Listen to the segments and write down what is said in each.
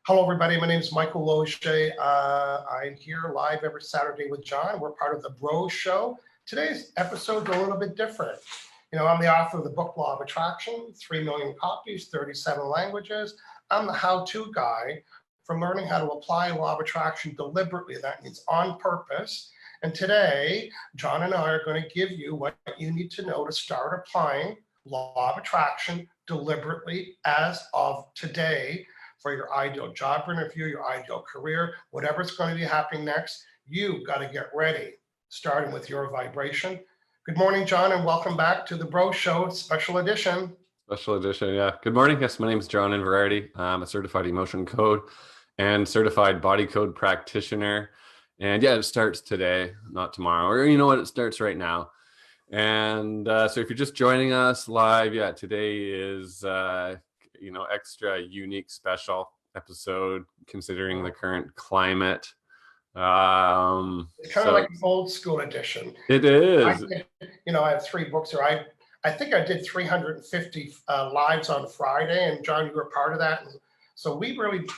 Hello, everybody. My name is Michael Loge. I'm here live every Saturday with John. We're part of the Bro Show. Today's episode is a little bit different. I'm the author of the book Law of Attraction, 3 million copies, 37 languages. I'm the how-to guy for learning how to apply Law of Attraction deliberately. That means on purpose. And today, John and I are going to give you what you need to know to start applying Law of Attraction deliberately as of today for your ideal job interview, your ideal career, whatever's going to be happening next. You've got to get ready, starting with your vibration. Good morning, John, and welcome back to the Bro Show Special Edition. Special edition, yeah. Good morning. Yes, my name is John Inverarity. I'm a certified emotion code and certified body code practitioner. And yeah, it starts today, not tomorrow. Or you know what? It starts right now. And so if you're just joining us live, yeah, today is extra unique special episode considering the current climate. It's kind of like an old school edition. It is. I have 3 books here. I think I did 350 lives on Friday, and John, you were part of that. And so we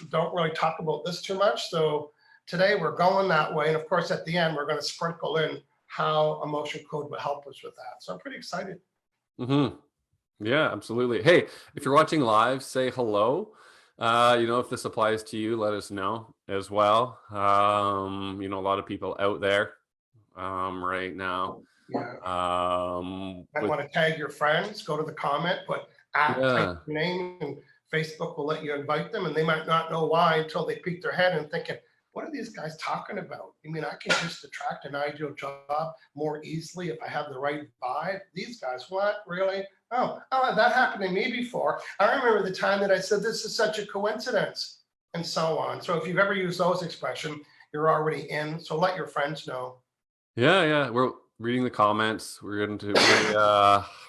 don't really talk about this too much. So today we're going that way. And of course, at the end, we're going to sprinkle in how emotion code will help us with that. So I'm pretty excited. Mm-hmm. Yeah, absolutely. Hey, if you're watching live, say hello. If this applies to you, let us know as well. A lot of people out there right now. Yeah. I want to tag your friends, go to the comment, type your name, and Facebook will let you invite them, and they might not know why until they peek their head and thinking, what are these guys talking about? I mean, I can just attract an ideal job more easily if I have the right vibe. These guys, what, really? Oh, that happened to me before. I remember the time that I said, this is such a coincidence, and so on. So if you've ever used those expressions, you're already in. So let your friends know. Yeah. We're reading the comments. We're going to be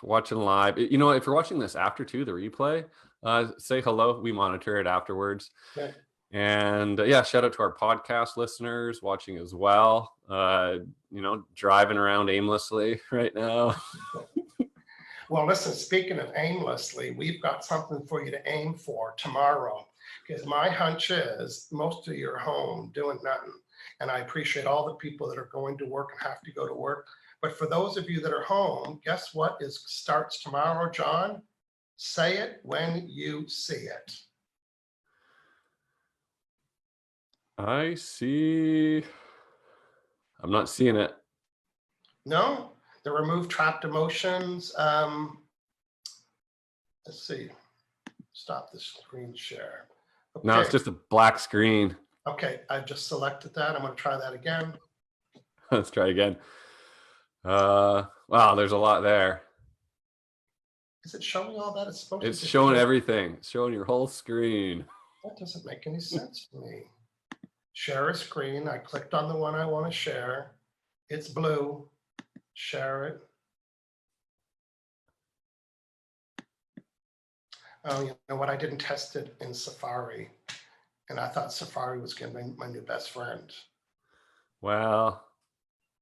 watching live. If you're watching this after too, the replay, say hello. We monitor it afterwards. Yeah. And shout out to our podcast listeners watching as well. Driving around aimlessly right now. Well, listen, speaking of aimlessly, we've got something for you to aim for tomorrow, because my hunch is most of you are home doing nothing. And I appreciate all the people that are going to work and have to go to work. But for those of you that are home, guess what starts tomorrow, John? Say it when you see it. I see. I'm not seeing it. No? The remove trapped emotions. Let's see. Stop the screen share. Okay. No, it's just a black screen. Okay, I've just selected that. I'm going to try that again. Let's try again. Wow, there's a lot there. Is it showing all that? It's showing everything. It's showing your whole screen. That doesn't make any sense to me. Share a screen. I clicked on the one I want to share. It's blue. Share it. Oh, you know what? I didn't test it in Safari. And I thought Safari was going to be my new best friend. Well,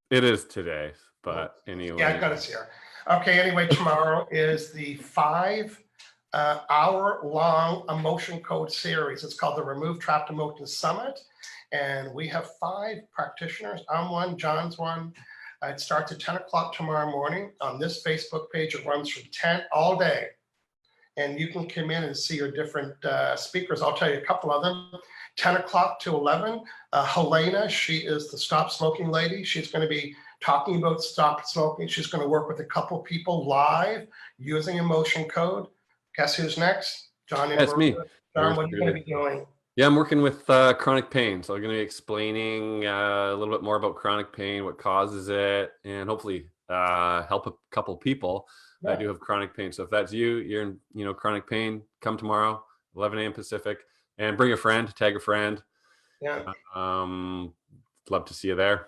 it is today, but anyway. Yeah, I got it here. Okay, anyway, tomorrow is the 5-hour-long emotion code series. It's called the Remove Trapped Emotions Summit. And we have 5 practitioners. I'm one, John's one. It starts at 10 o'clock tomorrow morning on this Facebook page. It runs from 10 all day. And you can come in and see your different speakers. I'll tell you a couple of them. 10 o'clock to 11, Helena, she is the stop smoking lady. She's going to be talking about stop smoking. She's going to work with a couple people live using emotion code. Guess who's next? John. That's me. John, what are you going to be doing? Yeah, I'm working with chronic pain. So I'm going to be explaining a little bit more about chronic pain, what causes it, and hopefully help a couple people that do have chronic pain. So if that's you're in chronic pain, come tomorrow, 11 a.m. Pacific, and bring a friend, tag a friend. Yeah. Love to see you there.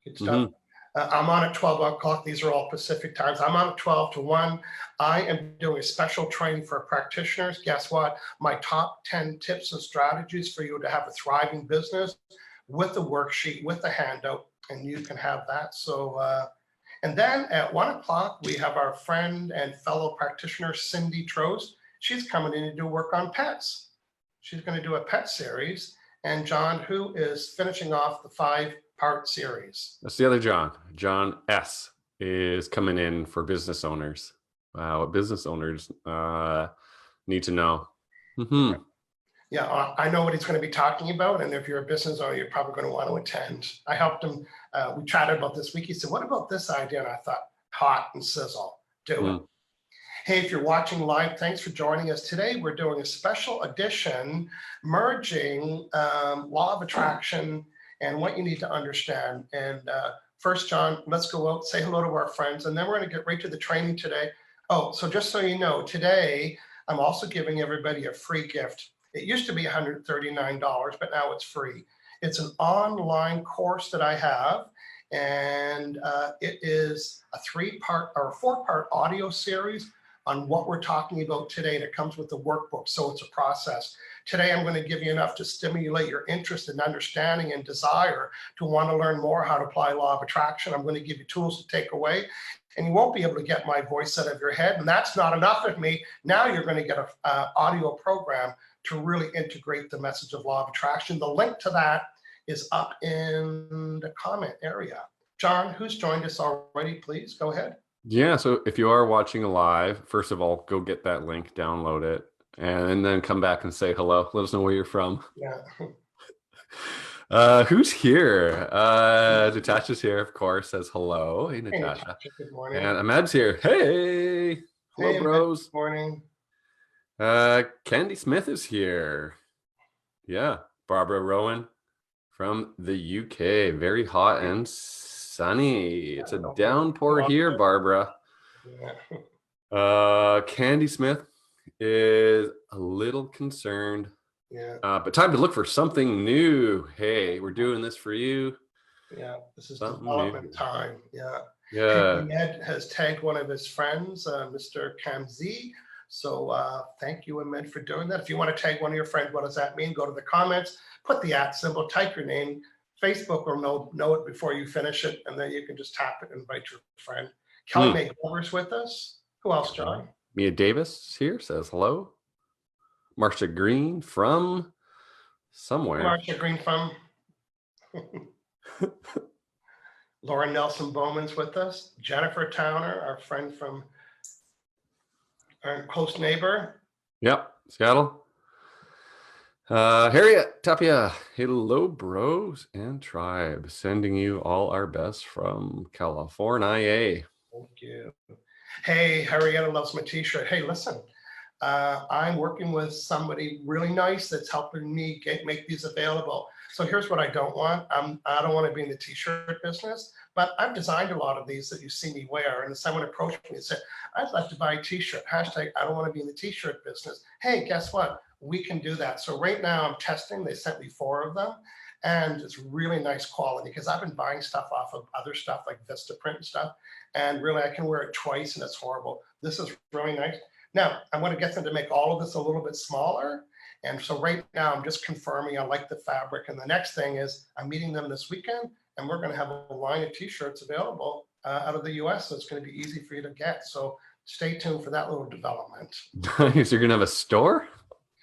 Good stuff. I'm on at 12 o'clock. These are all Pacific times. I'm on at 12 to 1. I am doing a special training for practitioners. Guess what? My top 10 tips and strategies for you to have a thriving business with the worksheet, with the handout, and you can have that. So, and then at 1 o'clock, we have our friend and fellow practitioner, Cindy Trost. She's coming in to do work on pets. she's going to do a pet series. And John, who is finishing off the 5-part series? That's the other John. John S. is coming in for business owners. Wow, what business owners need to know. Yeah, I know what he's going to be talking about. And if you're a business owner, you're probably going to want to attend. I helped him. We chatted about this week. He said, what about this idea? And I thought, hot and sizzle, do it. Hey, if you're watching live, thanks for joining us. Today, we're doing a special edition merging law of attraction and what you need to understand. And first, John, let's go out, say hello to our friends, and then we're going to get right to the training today. Oh, so just so you know, today, I'm also giving everybody a free gift. It used to be $139, but now it's free. It's an online course that I have, and it is a 3-part or a 4-part audio series on what we're talking about today, and it comes with the workbook, so it's a process. Today, I'm going to give you enough to stimulate your interest and understanding and desire to want to learn more how to apply law of attraction. I'm going to give you tools to take away, and you won't be able to get my voice out of your head, and that's not enough of me. Now you're going to get an audio program to really integrate the message of law of attraction. The link to that is up in the comment area. John, who's joined us already, please go ahead. Yeah, so if you are watching live, first of all, go get that link, download it, and then come back and say hello. Let us know where you're from. Yeah. Who's here? Natasha's here, of course, says hello. Hey, Natasha. Hey, good morning. And Ahmed's here. Hey. Hello, hey, bros. Good morning. Candy Smith is here. Yeah. Barbara Rowan from the UK. Very hot and sunny. It's a downpour here, Barbara. Yeah. Candy Smith is a little concerned. Yeah. But time to look for something new. Hey, we're doing this for you. Yeah. This is Something development new. time. Yeah. Yeah. Ed has tagged one of his friends, Mr. Kamzi. So thank you, Ahmed, for doing that. If you want to tag one of your friends, what does that mean? Go to the comments, put the @ symbol, type your name. Facebook will know it before you finish it, and then you can just tap it and invite your friend. Kelly May Glover's with us. Who else, John? Mia Davis here says hello. Marcia Green from somewhere. Marcia Green from. Lauren Nelson Bowman's with us. Jennifer Towner, our friend from our close neighbor. Yep, Seattle. Harriet Tapia, hello, bros and tribe. Sending you all our best from California. Thank you. Hey, Harrietta loves my t-shirt. Hey, listen, I'm working with somebody really nice that's helping me make these available. So here's what I don't want. I don't want to be in the t-shirt business, but I've designed a lot of these that you see me wear. And someone approached me and said, I'd like to buy a t-shirt. Hashtag, I don't want to be in the t-shirt business. Hey, guess what? We can do that. So right now I'm testing. They sent me 4 of them. And it's really nice quality because I've been buying stuff off of other stuff like Vistaprint and stuff. And really, I can wear it twice and it's horrible. This is really nice. Now, I want to get them to make all of this a little bit smaller. And so right now, I'm just confirming I like the fabric. And the next thing is I'm meeting them this weekend, and we're going to have a line of t-shirts available out of the US. So it's going to be easy for you to get. So stay tuned for that little development. Nice. You're going to have a store?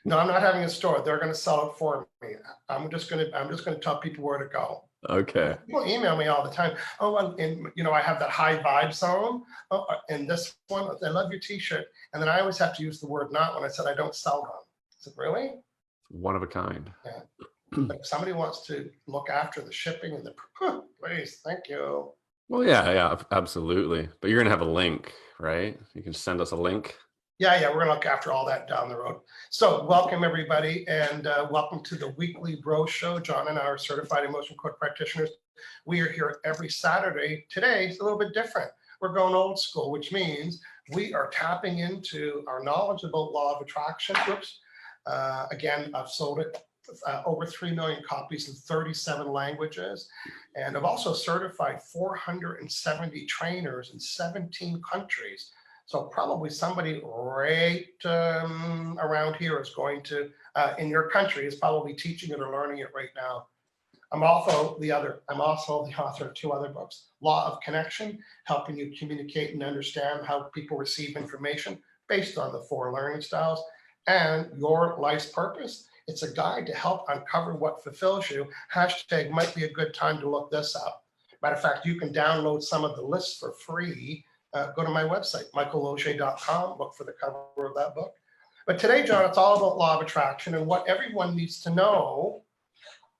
No, I'm not having a store. They're going to sell it for me. I'm just going to tell people where to go. Okay. People email me all the time. Oh, and I have that high vibe zone. Oh, and this one, I love your t-shirt. And then I always have to use the word not when I said I don't sell them. I said, really? One of a kind. Yeah. But if somebody wants to look after the shipping and the, please, thank you. Well, yeah, absolutely. But you're going to have a link, right? You can send us a link. Yeah, we're going to look after all that down the road. So welcome, everybody, and welcome to the weekly Bro Show. John and I are certified emotion code practitioners. We are here every Saturday. Today is a little bit different. We're going old school, which means we are tapping into our knowledge about law of attraction. Whoops. Again, I've sold it over 3 million copies in 37 languages. And I've also certified 470 trainers in 17 countries. So probably somebody right around here is going to, in your country, is probably teaching it or learning it right now. I'm also the author of 2 other books, Law of Connection, helping you communicate and understand how people receive information based on the 4 learning styles, and Your Life's Purpose. It's a guide to help uncover what fulfills you. Hashtag might be a good time to look this up. Matter of fact, you can download some of the lists for free. Go to my website, michaelloge.com, look for the cover of that book. But today, John, it's all about law of attraction and what everyone needs to know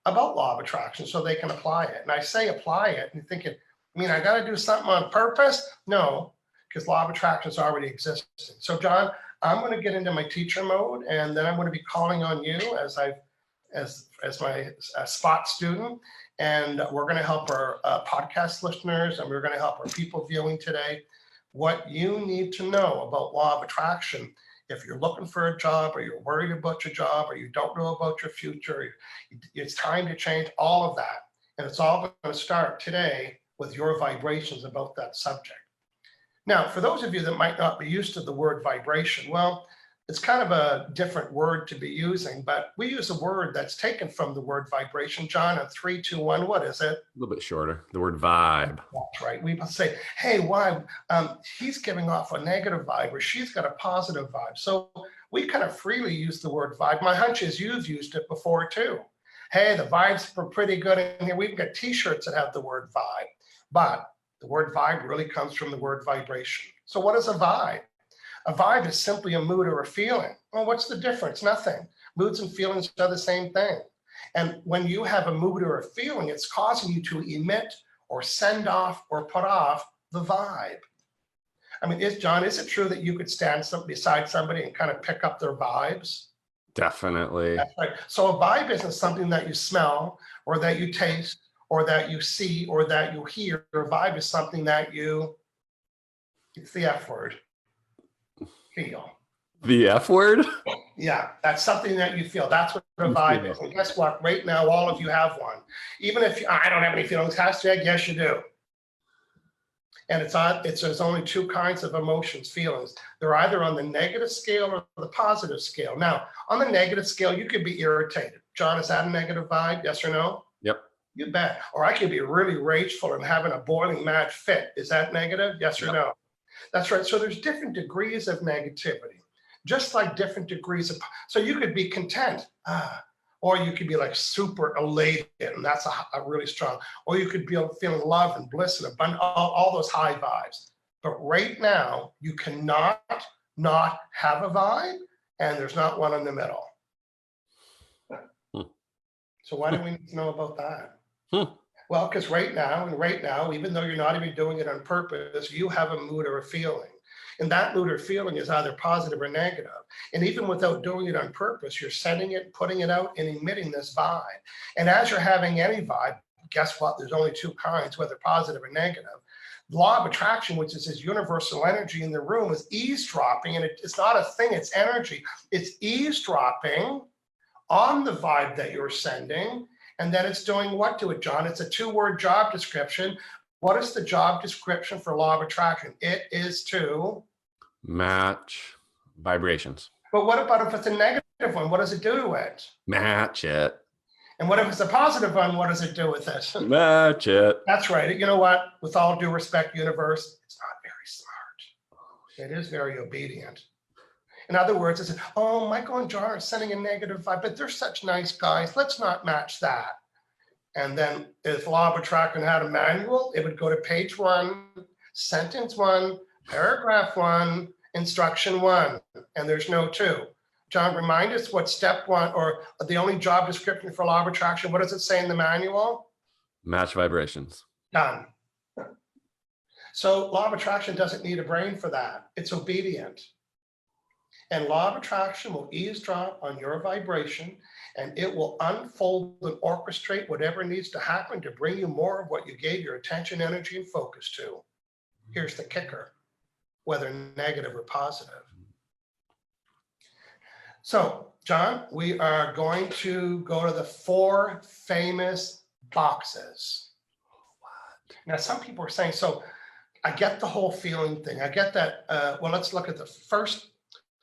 about law of attraction so they can apply it. And I say apply it, and you're thinking, I got to do something on purpose? No, because law of attraction is already existing. So, John, I'm going to get into my teacher mode, and then I'm going to be calling on you as my spot student, and we're going to help our podcast listeners, and we're going to help our people viewing today what you need to know about law of attraction. If you're looking for a job, or you're worried about your job, or you don't know about your future, it's time to change all of that. And it's all going to start today with your vibrations about that subject. Now, for those of you that might not be used to the word vibration, well, it's kind of a different word to be using, but we use a word that's taken from the word vibration. John, in 3, 2, 1, what is it? A little bit shorter, the word vibe. That's right. We say, hey, why? He's giving off a negative vibe, or she's got a positive vibe. So we kind of freely use the word vibe. My hunch is you've used it before too. Hey, the vibes are pretty good in here. We've got t-shirts that have the word vibe, but the word vibe really comes from the word vibration. So what is a vibe? A vibe is simply a mood or a feeling. Well, what's the difference? Nothing. Moods and feelings are the same thing. And when you have a mood or a feeling, it's causing you to emit or send off or put off the vibe. John, is it true that you could stand beside somebody and kind of pick up their vibes? Definitely. That's right. So a vibe isn't something that you smell or that you taste or that you see or that you hear. A vibe is something that it's the F word. Feel. The F word? Yeah, that's something that you feel. That's what a vibe is. And guess what? Right now, all of you have one. Even if I don't have any feelings, hashtag yes, you do. And there's only two kinds of emotions, feelings. They're either on the negative scale or the positive scale. Now, on the negative scale, you could be irritated. John, is that a negative vibe? Yes or no? Yep. You bet. Or I could be really rageful and having a boiling mad fit. Is that negative? Yes or no? That's right. So there's different degrees of negativity, just like different degrees of, so you could be content, or you could be like super elated, and that's a really strong, or you could be feeling love and bliss and abundance, all those high vibes. But right now, you cannot not have a vibe, and there's not one in the middle. So why do we need to know about that? Well, because right now, even though you're not even doing it on purpose, you have a mood or a feeling. And that mood or feeling is either positive or negative. And even without doing it on purpose, you're sending it, putting it out, and emitting this vibe. And as you're having any vibe, guess what? There's only two kinds, whether positive or negative. The law of attraction, which is this universal energy in the room, is eavesdropping. And it's not a thing, it's energy. It's eavesdropping on the vibe that you're sending. And then it's doing what to it, John? It's a 2-word job description. What is the job description for law of attraction? It is to match vibrations. But what about if it's a negative one? What does it do to it? Match it. And what if it's a positive one? What does it do with it? Match it. That's right. You know what? With all due respect, universe, it's not very smart. It is very obedient. In other words, it's, oh, Michael and John are sending a negative vibe, but they're such nice guys. Let's not match that. And then if law of attraction had a manual, it would go to page 1, sentence 1, paragraph 1, instruction 1, and there's no 2. John, remind us what step 1 or the only job description for law of attraction, what does it say in the manual? Match vibrations. Done. So law of attraction doesn't need a brain for that. It's obedient. And law of attraction will eavesdrop on your vibration, and it will unfold and orchestrate whatever needs to happen to bring you more of what you gave your attention, energy, and focus to. Here's the kicker, whether negative or positive. So, John, we are going to go to the 4 famous boxes. What? Now, some people are saying, so I get the whole feeling thing. I get that. Well, let's look at the first.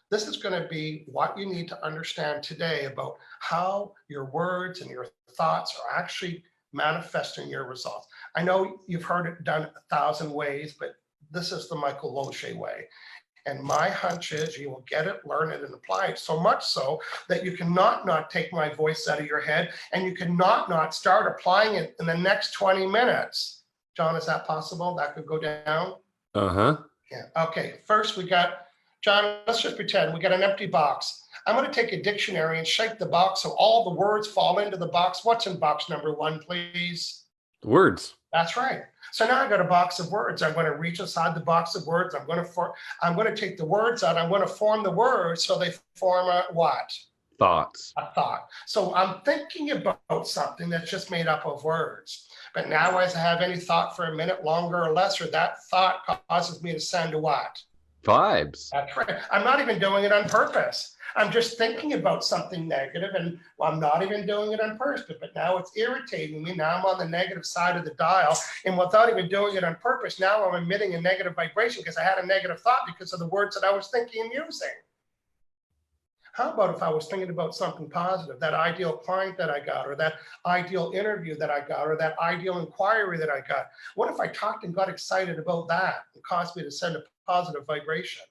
This is going to be what you need to understand today about how your words and your thoughts are actually manifesting your results. I know you've heard it done 1,000 ways, but this is the Michael Loche way. And my hunch is you will get it, learn it, and apply it, so much so that you cannot not take my voice out of your head, and you cannot not start applying it in the next 20 minutes. John, is that possible? That could go down? Uh-huh. Yeah. Okay. First, we got, John, let's just pretend we got an empty box. I'm going to take a dictionary and shake the box so all the words fall into the box. What's in box number 1, please? Words. That's right. So now I've got a box of words. I'm going to reach inside the box of words. I'm going to take the words out. I'm going to form the words so they form a what? Thoughts. A thought. So I'm thinking about something that's just made up of words. But now as I have any thought for a minute longer or less, or that thought causes me to send a what? Vibes. That's right. I'm not even doing it on purpose. I'm just thinking about something negative, and I'm not even doing it on purpose, but now it's irritating me. Now I'm on the negative side of the dial, and without even doing it on purpose, now I'm emitting a negative vibration because I had a negative thought because of the words that I was thinking and using. How about if I was thinking about something positive, that ideal client that I got, or that ideal interview that I got, or that ideal inquiry that I got? What if I talked and got excited about that and caused me to send a positive vibration?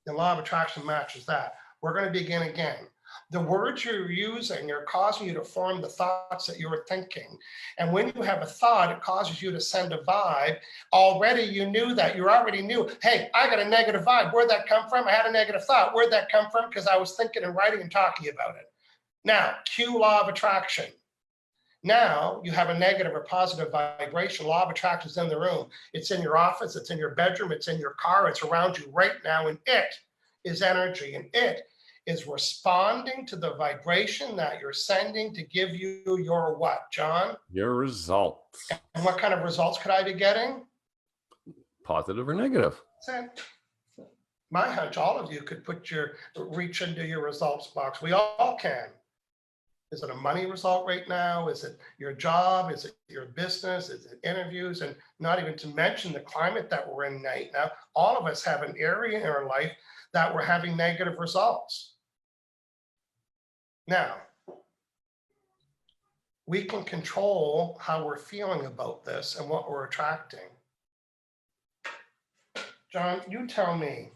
The law of attraction matches that. We're going to begin again. The words you're using are causing you to form the thoughts that you're thinking. And when you have a thought, it causes you to send a vibe. Already you knew that. You already knew, hey, I got a negative vibe. Where'd that come from? I had a negative thought. Where'd that come from? Because I was thinking and writing and talking about it. Now, cue law of attraction. Now you have a negative or positive vibration. Law of attraction is in the room. It's in your office. It's in your bedroom. It's in your car. It's around you right now. And it is energy. And it is responding to the vibration that you're sending to give you your what, John? Your results. And what kind of results could I be getting? Positive or negative. That's it. My hunch, all of you could reach into your results box. We all can. Is it a money result right now? Is it your job? Is it your business? Is it interviews? And not even to mention the climate that we're in right now. All of us have an area in our life that we're having negative results. Now, we can control how we're feeling about this and what we're attracting. John, you tell me,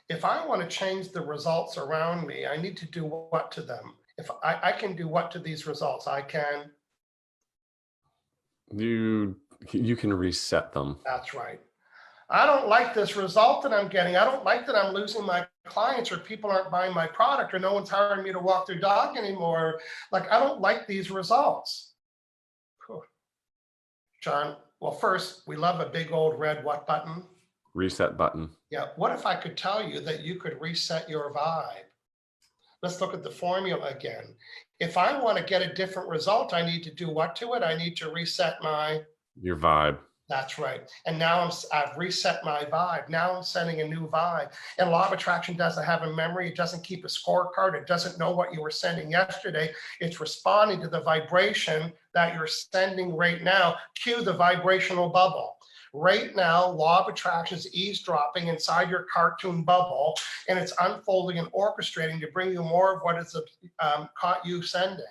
if I want to change the results around me, I need to do what to them? If I can do what to these results? I can. You can reset them. That's right. I don't like this result that I'm getting. I don't like that I'm losing my clients, or people aren't buying my product, or no one's hiring me to walk their dog anymore. Like, I don't like these results. Whew. John, well, first, we love a big old red what button? Reset button. Yeah. What if I could tell you that you could reset your vibe? Let's look at the formula again. If I want to get a different result, I need to do what to it? I need to reset your vibe. That's right. And now I've reset my vibe. Now I'm sending a new vibe. And law of attraction doesn't have a memory. It doesn't keep a scorecard. It doesn't know what you were sending yesterday. It's responding to the vibration that you're sending right now. Cue the vibrational bubble. Right now, law of attraction is eavesdropping inside your cartoon bubble, and it's unfolding and orchestrating to bring you more of what it's caught you sending.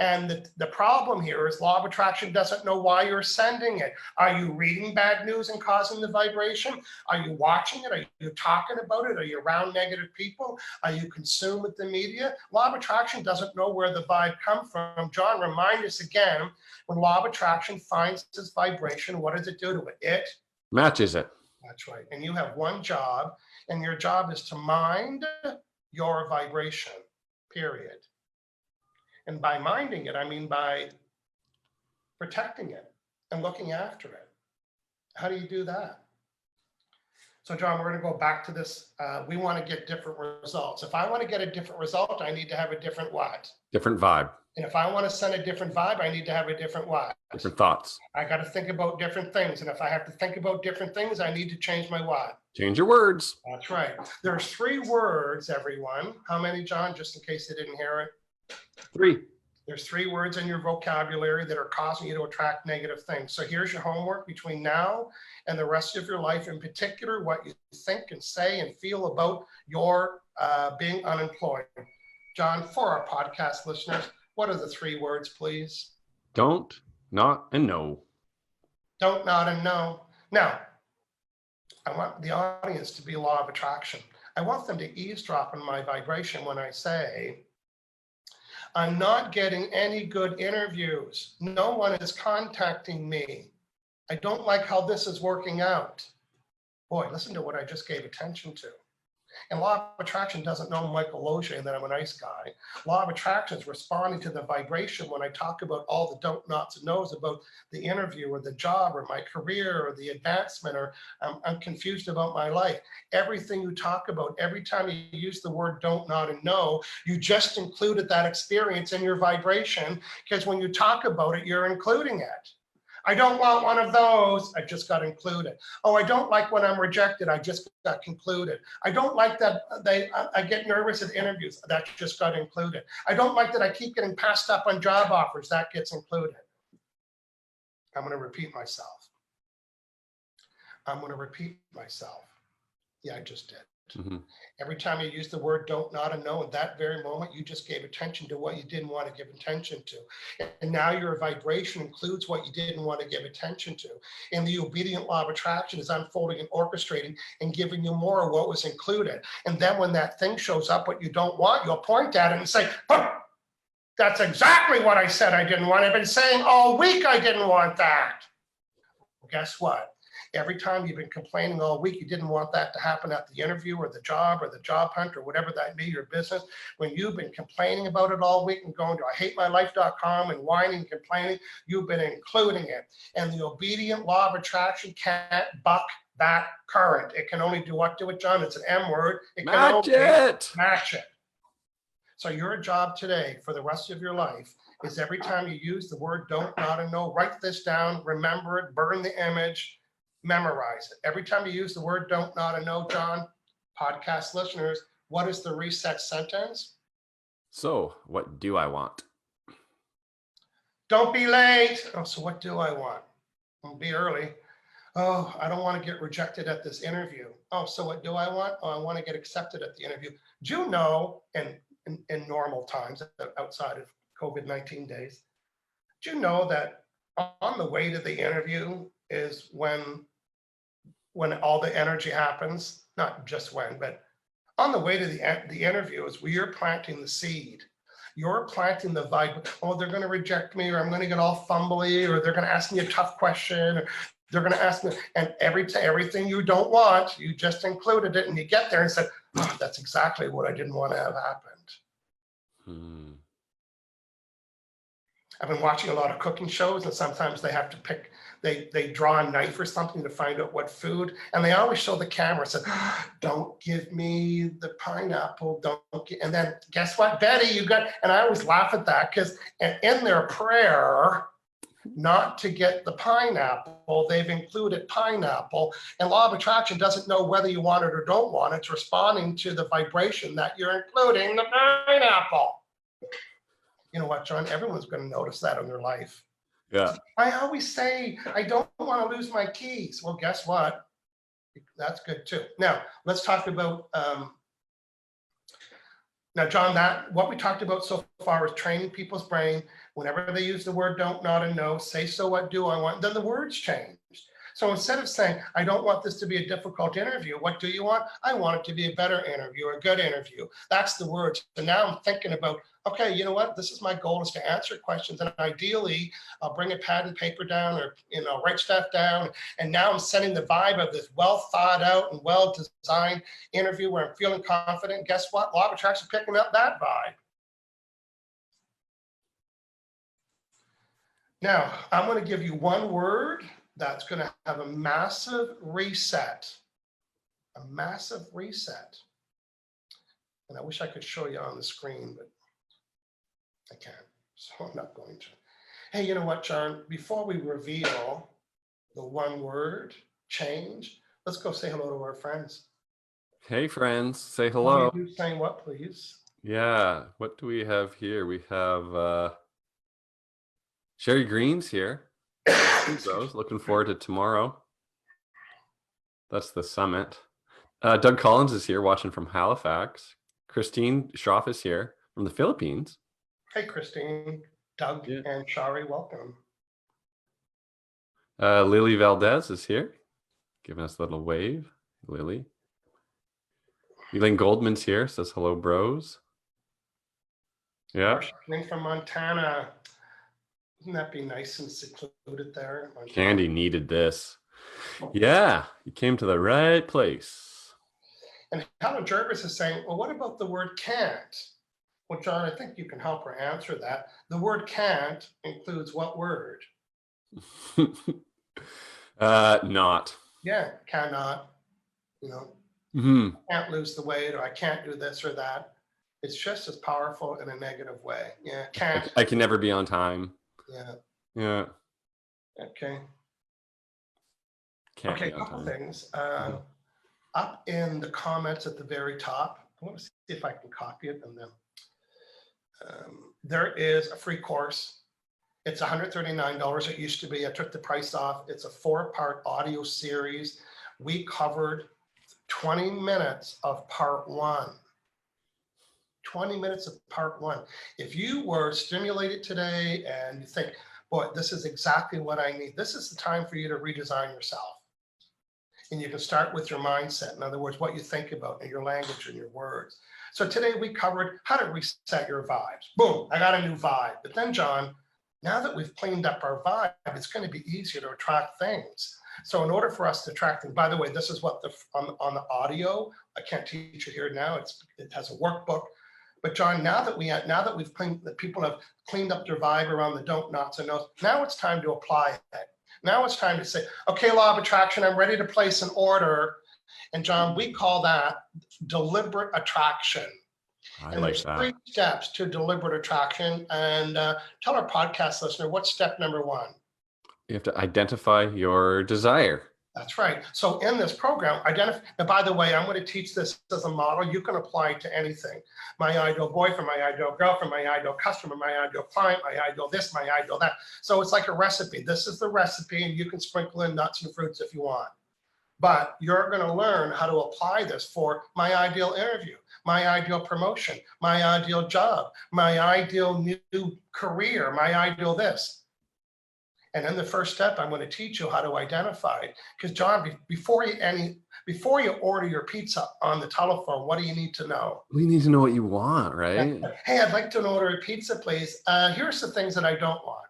And the problem here is law of attraction doesn't know why you're sending it. Are you reading bad news and causing the vibration? Are you watching it? Are you talking about it? Are you around negative people? Are you consumed with the media? Law of attraction doesn't know where the vibe comes from. John, remind us again, when law of attraction finds this vibration, what does it do to it? It matches it. That's right. And you have one job, and your job is to mind your vibration, period. And by minding it, I mean by protecting it and looking after it. How do you do that? So John, we're going to go back to this. We want to get different results. If I want to get a different result, I need to have a different what? Different vibe. And if I want to send a different vibe, I need to have a different what? Different thoughts. I got to think about different things. And if I have to think about different things, I need to change my what? Change your words. That's right. There's 3 words, everyone. How many, John, just in case they didn't hear it? 3. There's 3 words in your vocabulary that are causing you to attract negative things. So here's your homework between now and the rest of your life, in particular, what you think and say and feel about your being unemployed. John, for our podcast listeners, what are the 3 words, please? Don't, not, and no. Don't, not, and no. Now, I want the audience to be law of attraction. I want them to eavesdrop on my vibration when I say, I'm not getting any good interviews. No one is contacting me. I don't like how this is working out. Boy, listen to what I just gave attention to. And law of attraction doesn't know Michael Loge and that I'm a nice guy. Law of attraction is responding to the vibration when I talk about all the don't, nots, and nos about the interview or the job or my career or the advancement, or I'm confused about my life. Everything you talk about, every time you use the word don't, not, and no, you just included that experience in your vibration, because when you talk about it, you're including it. I don't want one of those. I just got included. Oh, I don't like when I'm rejected. I just got concluded. I don't like that I get nervous at interviews. That just got included. I don't like that I keep getting passed up on job offers. That gets included. I'm going to repeat myself. I'm going to repeat myself. Yeah, I just did. Mm-hmm. Every time you use the word don't, not, and no, in that very moment, you just gave attention to what you didn't want to give attention to. And now your vibration includes what you didn't want to give attention to. And the obedient law of attraction is unfolding and orchestrating and giving you more of what was included. And then when that thing shows up, what you don't want, you'll point at it and say, huh, that's exactly what I said I didn't want. I've been saying all week I didn't want that. Well, guess what? Every time you've been complaining all week, you didn't want that to happen at the interview or the job hunt or whatever that may be, your business. When you've been complaining about it all week and going to IHateMyLife.com and whining and complaining, you've been including it. And the obedient law of attraction can't buck that current. It can only do what to it, John? It's an M word. It can Match only it. match it. So your job today for the rest of your life is every time you use the word don't, not, and no, write this down, remember it, burn the image, memorize it. Every time you use the word don't, not, and no, John, podcast listeners, what is the reset sentence? So what do I want? Don't be late. Oh, so what do I want? I'll be early. Oh, I don't want to get rejected at this interview. Oh, so what do I want? Oh, I want to get accepted at the interview. Do you know, in normal times, outside of COVID-19 days, do you know that on the way to the interview is when all the energy happens? Not just when, but on the way to the interview is where you're planting the seed. You're planting the vibe. Oh, they're going to reject me, or I'm going to get all fumbly, or they're going to ask me a tough question, or they're going to ask me, and everything you don't want, you just included it, and you get there and said, oh, that's exactly what I didn't want to have happened. I've been watching a lot of cooking shows, and sometimes they have to pick, they draw a knife or something to find out what food, and they always show the camera, said, don't give me the pineapple, and then guess what, Betty, you got, and I always laugh at that, because in their prayer not to get the pineapple, they've included pineapple, and law of attraction doesn't know whether you want it or don't want it. It's responding to the vibration that you're including the pineapple. You know what, John? Everyone's going to notice that in their life. Yeah. I always say, I don't want to lose my keys. Well, guess what? That's good too. Now, let's talk about, now, John, what we talked about so far is training people's brain. Whenever they use the word don't, not, and no, say, so what do I want? Then the words change. So instead of saying, I don't want this to be a difficult interview, what do you want? I want it to be a better interview, a good interview. That's the words. So now I'm thinking about, okay, you know what? This is my goal, is to answer questions. And ideally, I'll bring a pad and paper down, or write stuff down. And now I'm setting the vibe of this well thought out and well designed interview where I'm feeling confident. Guess what? Law of attraction picking up that vibe. Now, I'm going to give you one word that's going to have a massive reset. A massive reset. And I wish I could show you on the screen, but I can't, so I'm not going to. Hey, you know what, John? Before we reveal the one word change, let's go say hello to our friends. Hey, friends. Say hello. What are you saying what, please? Yeah. What do we have here? We have Sherry Green's here. Rose, looking forward to tomorrow. That's the summit. Doug Collins is here watching from Halifax. Christine Schroff is here from the Philippines. Hey, Christine, Doug, and Shari, welcome. Lily Valdez is here, giving us a little wave. Lily. Elaine Goldman's here, says hello, bros. Yeah. Coming from Montana. Wouldn't that be nice and secluded there? Montana? Candy needed this. Yeah, you came to the right place. And Helen Jervis is saying, well, what about the word can't? Well, John, I think you can help her answer that. The word can't includes what word? Not. Yeah, cannot, you know, can't lose the weight, or I can't do this or that. It's just as powerful in a negative way. Yeah, can't. I can never be on time. Yeah. Yeah. Okay. Can't Okay, be a on couple time. things. Up in the comments at the very top, I want to see if I can copy it, and then there is a free course. It's $139. It used to be. I took the price off. It's a 4-part audio series. We covered 20 minutes of part 1. 20 minutes of part 1. If you were stimulated today and you think, boy, this is exactly what I need, this is the time for you to redesign yourself. And you can start with your mindset. In other words, what you think about and your language and your words. So today we covered how to reset your vibes. Boom, I got a new vibe. But then, John, now that we've cleaned up our vibe, it's going to be easier to attract things. So in order for us to attract things, by the way, this is what on the audio, I can't teach you here now. It has a workbook. But John, now that we've cleaned, that people have cleaned up their vibe around the don't, nots, and no's, now it's time to apply it. Now it's time to say, okay, law of attraction, I'm ready to place an order. And John, we call that deliberate attraction. And like there's that. 3 steps to deliberate attraction. And tell our podcast listener, what's step number 1? You have to identify your desire. That's right. So in this program, and by the way, I'm going to teach this as a model. You can apply it to anything. My ideal boyfriend, my ideal girlfriend, my ideal customer, my ideal client, my ideal this, my ideal that. So it's like a recipe. This is the recipe, and you can sprinkle in nuts and fruits if you want. But you're going to learn how to apply this for my ideal interview, my ideal promotion, my ideal job, my ideal new career, my ideal this. And in the first step, I'm going to teach you how to identify it. Because John, before you order your pizza on the telephone, what do you need to know? We need to know what you want, right? Hey, I'd like to order a pizza, please. Here's the things that I don't want.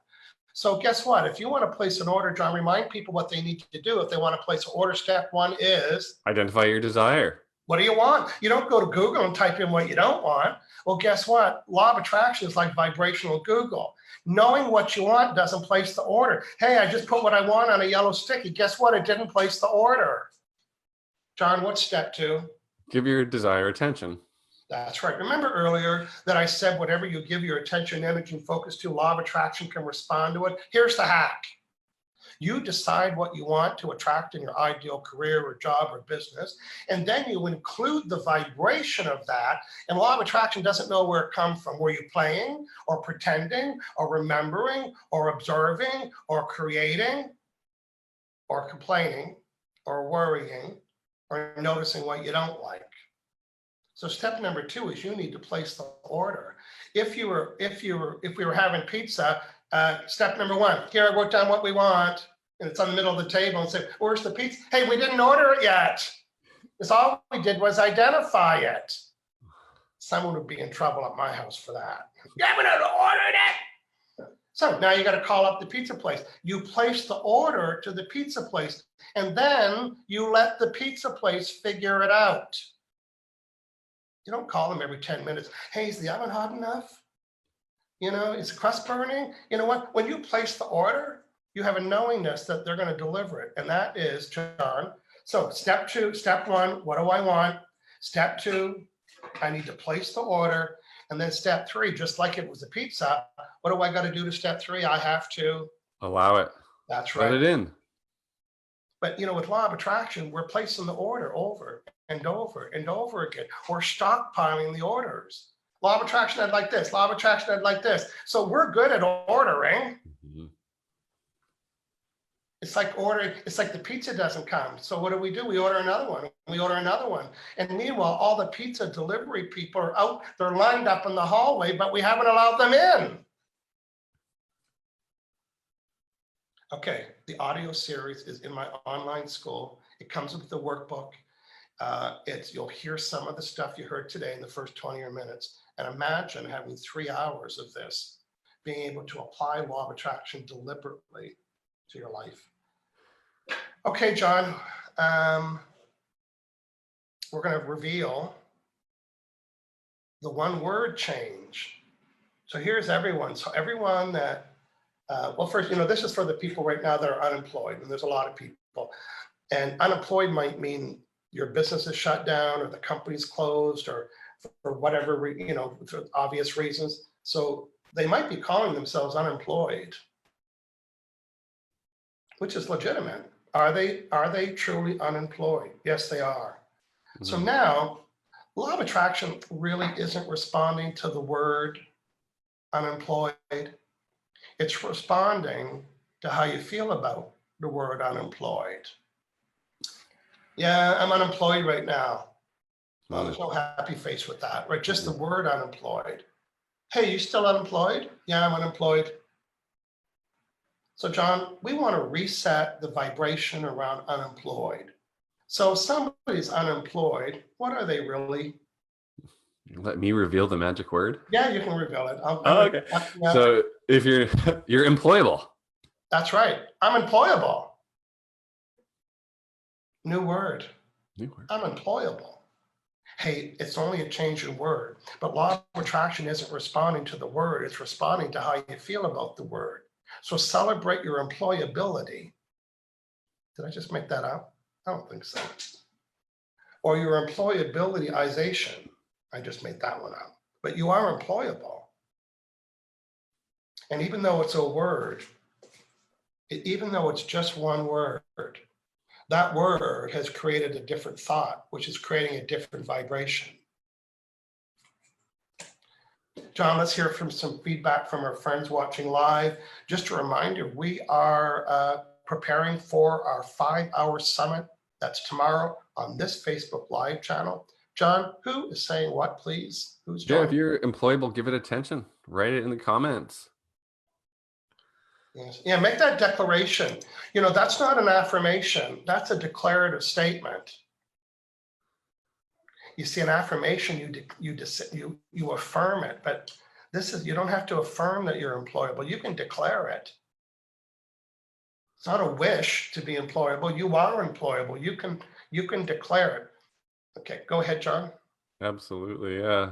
So guess what? If you want to place an order, John, remind people what they need to do. If they want to place an order, step 1 is identify your desire. What do you want? You don't go to Google and type in what you don't want. Well, guess what? Law of attraction is like vibrational Google. Knowing what you want doesn't place the order. Hey, I just put what I want on a yellow sticky. Guess what? It didn't place the order. John, what's step 2? Give your desire attention. That's right. Remember earlier that I said whatever you give your attention, energy, and focus to, law of attraction can respond to it? Here's the hack. You decide what you want to attract in your ideal career or job or business, and then you include the vibration of that. And law of attraction doesn't know where it comes from. Were you playing or pretending or remembering or observing or creating or complaining or worrying or noticing what you don't like? So step number 2 is you need to place the order. If we were having pizza, step number 1, here I wrote down what we want, and it's on the middle of the table, and say, where's the pizza? Hey, we didn't order it yet. Because all we did was identify it. Someone would be in trouble at my house for that. You haven't ordered it. So now you got to call up the pizza place. You place the order to the pizza place, and then you let the pizza place figure it out. You don't call them every 10 minutes. Hey, is the oven hot enough? You know, is the crust burning? You know what? When you place the order, you have a knowingness that they're going to deliver it. And that is, John. So step 1, what do I want? Step 2, I need to place the order. And then step 3, just like it was a pizza, what do I got to do to step 3? I have to allow it. That's right. Let it in. But, you know, with law of attraction, we're placing the order over and over and over again. We're stockpiling the orders. Law of attraction, I'd like this. Law of attraction, I'd like this. So we're good at ordering. Mm-hmm. It's like ordering. It's like the pizza doesn't come. So what do? We order another one. We order another one. And meanwhile, all the pizza delivery people are out. They're lined up in the hallway, but we haven't allowed them in. Okay, the audio series is in my online school. It comes with the workbook. You'll hear some of the stuff you heard today in the first 20 minutes, and imagine having 3 hours of this, being able to apply law of attraction deliberately to your life. Okay, John, we're going to reveal the one word change. So here's everyone. So everyone that, well, first, this is for the people right now that are unemployed, and there's a lot of people. And unemployed might mean your business is shut down, or the company's closed, or for whatever, for obvious reasons. So they might be calling themselves unemployed, which is legitimate. Are they truly unemployed? Yes, they are. Mm-hmm. So now, law of attraction really isn't responding to the word unemployed. It's responding to how you feel about the word unemployed. Yeah, I'm unemployed right now. Well, there's no happy face with that, right? Just the word unemployed. Hey, you still unemployed? Yeah, I'm unemployed. So John, we want to reset the vibration around unemployed. So if somebody's unemployed, what are they really? Let me reveal the magic word. Yeah, you can reveal it. Okay. So if you're employable. That's right. I'm employable. New word. I'm employable. Hey, it's only a change in word, but law of attraction isn't responding to the word. It's responding to how you feel about the word. So celebrate your employability. Did I just make that up? I don't think so. Or your employabilityization. I just made that one up. But you are employable. And even though it's a word, even though it's just one word, that word has created a different thought, which is creating a different vibration. John, let's hear from some feedback from our friends watching live. Just a reminder, we are preparing for our 5-hour summit. That's tomorrow on this Facebook Live channel. John, who is saying what, please? Who's joining? Yeah, if you're employable, give it attention. Write it in the comments. Yes. Yeah, make that declaration. That's not an affirmation. That's a declarative statement. You see, an affirmation, you affirm it, but you don't have to affirm that you're employable. You can declare it. It's not a wish to be employable. You are employable. You can declare it. Okay, go ahead, John. Absolutely, yeah.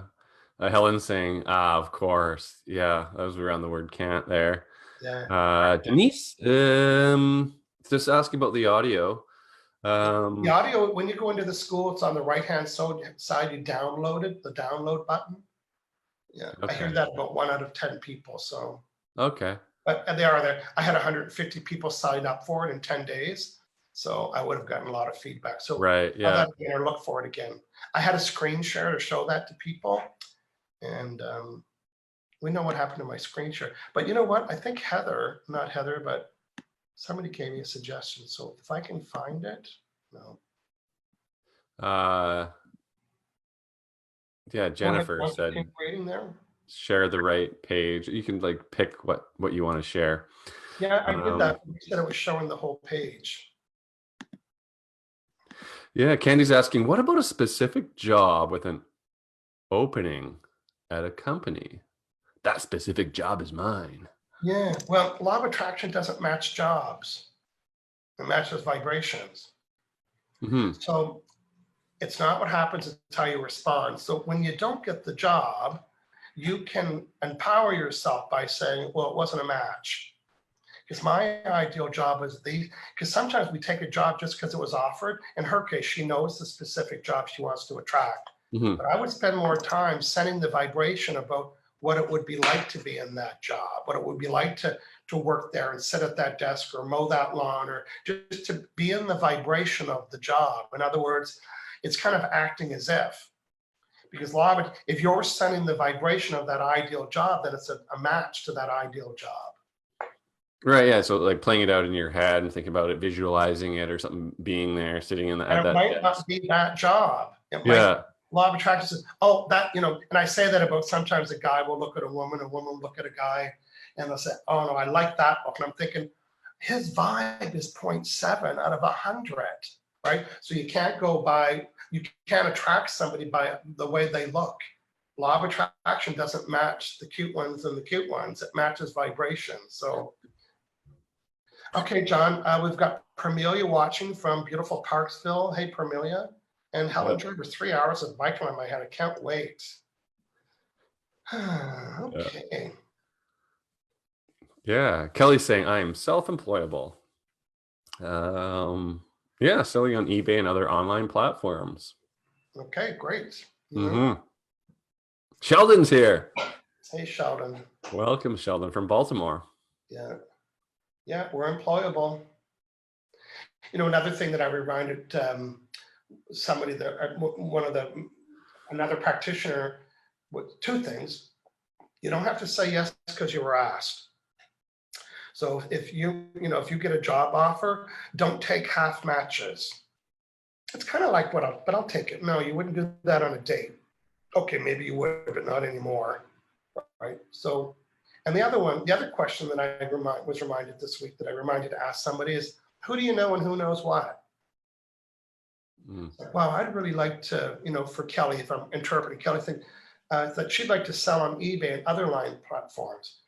Helen's saying, of course. Yeah, that was around the word can't there. Yeah. Denise, just asking about the audio. The audio, when you go into the school, it's on the right-hand side. You download it, the download button. Yeah, okay. I hear that about 1 out of 10 people. So okay. But they are there. I had 150 people sign up for it in 10 days. So I would have gotten a lot of feedback. So right, yeah. Or look for it again. I had a screen share to show that to people. And we know what happened to my screen share. But you know what? I think Heather, not Heather, but somebody gave me a suggestion. So if I can find it, no. Yeah, Jennifer said there. Share the right page. You can pick what you want to share. Yeah, I did that. You said it was showing the whole page. Yeah, Candy's asking, what about a specific job with an opening at a company? That specific job is mine. Yeah, well, law of attraction doesn't match jobs. It matches vibrations. Mm-hmm. So it's not what happens, it's how you respond. So when you don't get the job, you can empower yourself by saying, well, it wasn't a match. Because my ideal job is because sometimes we take a job just because it was offered. In her case, she knows the specific job she wants to attract. Mm-hmm. But I would spend more time sending the vibration about what it would be like to be in that job, what it would be like to work there and sit at that desk or mow that lawn, or just to be in the vibration of the job. In other words, it's kind of acting as if. Because if you're sending the vibration of that ideal job, then it's a match to that ideal job. Right, yeah. So playing it out in your head and thinking about it, visualizing it or something being there, sitting in that. It might not be that job. Law of attraction says, oh, that, and I say that about sometimes a guy will look at a woman will look at a guy, and they'll say, oh no, I like that look. And I'm thinking, his vibe is 0.7 out of 100, right? So you can't go by, you can't attract somebody by the way they look. Law of attraction doesn't match the cute ones and the cute ones. It matches vibration. So, okay, John, we've got Permelia watching from beautiful Parksville. Hey, Permelia. And Helen Drew, 3 hours of Michael in my head. I can't wait. Okay. Yeah, Kelly's saying I am self-employable. Yeah, selling on eBay and other online platforms. Okay, great. Sheldon's here. Hey, Sheldon. Welcome, Sheldon from Baltimore. Yeah, we're employable. You know, another thing that I reminded somebody that another practitioner with 2 things. You don't have to say yes because you were asked. So if you get a job offer, don't take half matches. It's kind of like but I'll take it. No, you wouldn't do that on a date. Okay, maybe you would, but not anymore, right? So, and the other question that I was reminded this week that I reminded to ask somebody is, who do you know and who knows what? Wow, I'd really like to, for Kelly, if I'm interpreting Kelly, think that she'd like to sell on eBay and other line platforms.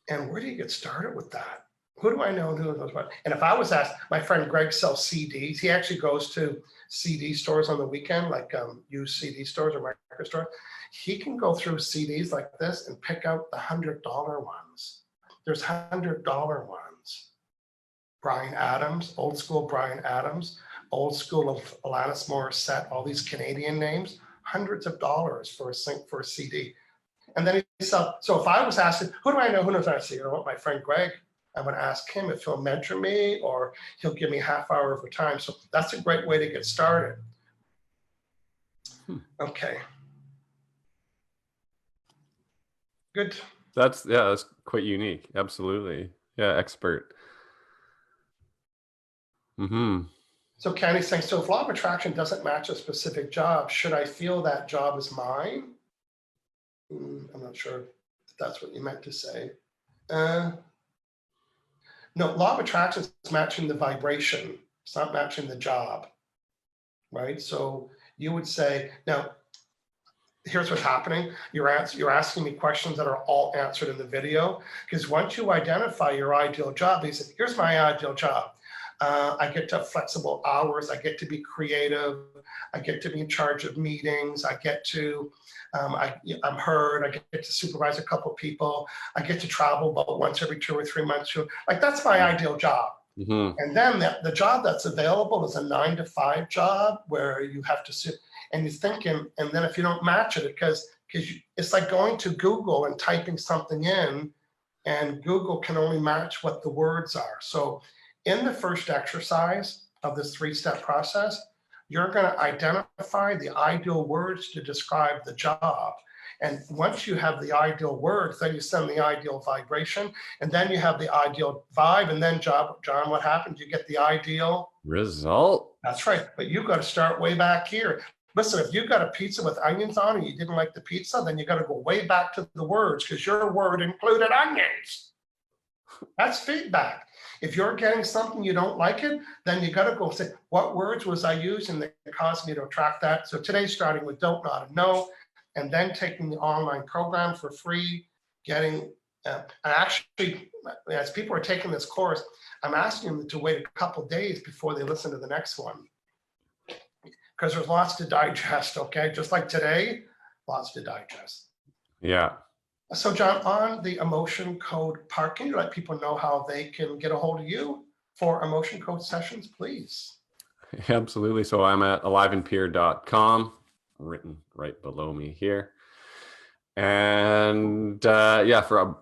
And where do you get started with that? Who do I know and who knows what? And if I was asked, my friend Greg sells CDs. He actually goes to CD stores on the weekend, like used CD stores or record stores. He can go through CDs like this and pick out the $100 ones. There's $100 ones. Bryan Adams, old school Bryan Adams, old school of Alanis Morissette, all these Canadian names, hundreds of dollars for a CD. And then he said, so if I was asking, who do I know? Who knows? I say, you know what, my friend Greg, I'm going to ask him if he'll mentor me or he'll give me a half hour of her time. So that's a great way to get started. Okay. Good. That's quite unique. Absolutely. Yeah, expert. So Candy's saying, so if law of attraction doesn't match a specific job, should I feel that job is mine? I'm not sure if that's what you meant to say. No, law of attraction is matching the vibration. It's not matching the job, right? So you would say, now, here's what's happening. You're asking me questions that are all answered in the video, because once you identify your ideal job, you say, here's my ideal job. I get to have flexible hours. I get to be creative. I get to be in charge of meetings. I get to, I'm heard. I get to supervise a couple of people. I get to travel about once every 2 or 3 months. Like, that's my ideal job. And then the job that's available is a 9-to-5 job where you have to sit and you're thinking, and then if you don't match it, because it's like going to Google and typing something in, and Google can only match what the words are. So in the first exercise of this 3-step process, you're going to identify the ideal words to describe the job. And once you have the ideal words, then you send the ideal vibration, and then you have the ideal vibe. And then, John, what happens? You get the ideal result. That's right. But you've got to start way back here. Listen, if you got a pizza with onions on and you didn't like the pizza, then you got to go way back to the words, because your word included onions. That's feedback. If you're getting something you don't like it, then you got to go say, what words was I using that caused me to attract that? So today's starting with don't, not, and no, and then taking the online program for free, getting, and actually, as people are taking this course, I'm asking them to wait a couple days before they listen to the next one, because there's lots to digest, okay? Just like today, lots to digest. Yeah. So John, on the emotion code part, can you let people know how they can get a hold of you for emotion code sessions, please? Absolutely. So I'm at aliveandpeer.com, written right below me here. And yeah, for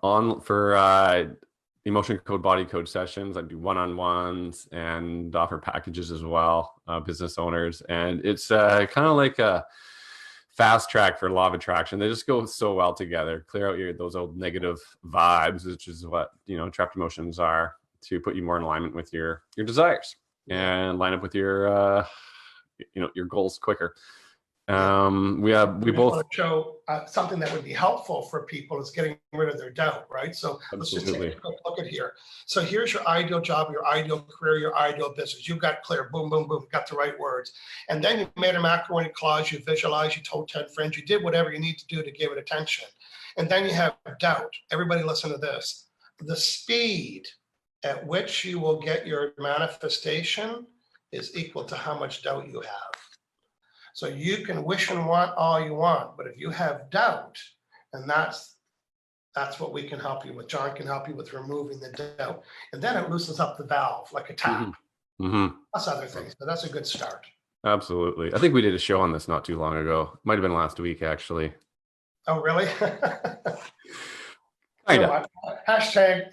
emotion code, body code sessions, I do one-on-ones and offer packages as well, business owners. And it's kind of like a fast track for law of attraction. They just go so well together. Clear out those old negative vibes, which is what trapped emotions are, to put you more in alignment with your desires and line up with your your goals quicker. We both want to show something that would be helpful for people is getting rid of their doubt, right? So let's just take a quick look look at here. So here's your ideal job, your ideal career, your ideal business. You got clear, boom, boom, boom, got the right words. And then you made a macaroni collage, you visualized, you told 10 friends, you did whatever you need to do to give it attention. And then you have doubt. Everybody listen to this. The speed at which you will get your manifestation is equal to how much doubt you have. So you can wish and want all you want, but if you have doubt, and that's what we can help you with. John can help you with removing the doubt. And then it loosens up the valve like a tap. Plus other things, but that's a good start. Absolutely. I think we did a show on this not too long ago. Might have been last week, actually. Oh, really? Hashtag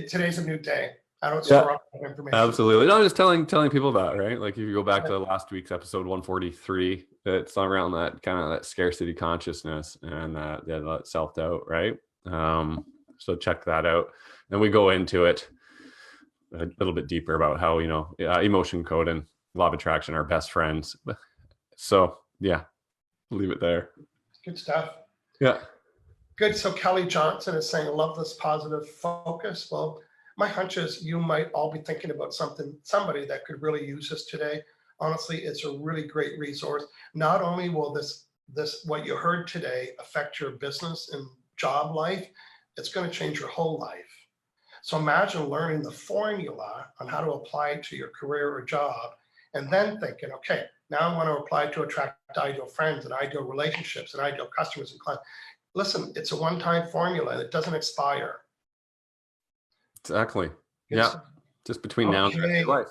today's a new day. I don't store up information. Absolutely. No, I'm just telling people that, right? Like if you go back to last week's episode 143, it's around that kind of that scarcity consciousness and that self-doubt, right? So check that out. And we go into it a little bit deeper about how, emotion code and law of attraction are best friends. So yeah, leave it there. Good stuff. Yeah. Good. So Kelly Johnson is saying, I love this positive focus. Well, my hunch is you might all be thinking about somebody that could really use this today. Honestly, it's a really great resource. Not only will this what you heard today affect your business and job life, it's going to change your whole life. So imagine learning the formula on how to apply it to your career or job, and then thinking, okay, now I want to apply it to attract ideal friends and ideal relationships and ideal customers and clients. Listen, it's a one-time formula and it doesn't expire. Exactly. Yeah. Just between now and the rest of your life.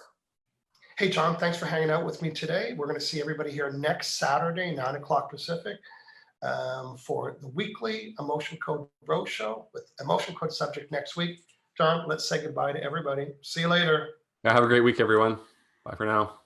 Hey, John, thanks for hanging out with me today. We're going to see everybody here next Saturday, 9 o'clock Pacific, for the weekly Emotion Code Bro Show with Emotion Code subject next week. John, let's say goodbye to everybody. See you later. Yeah, have a great week, everyone. Bye for now.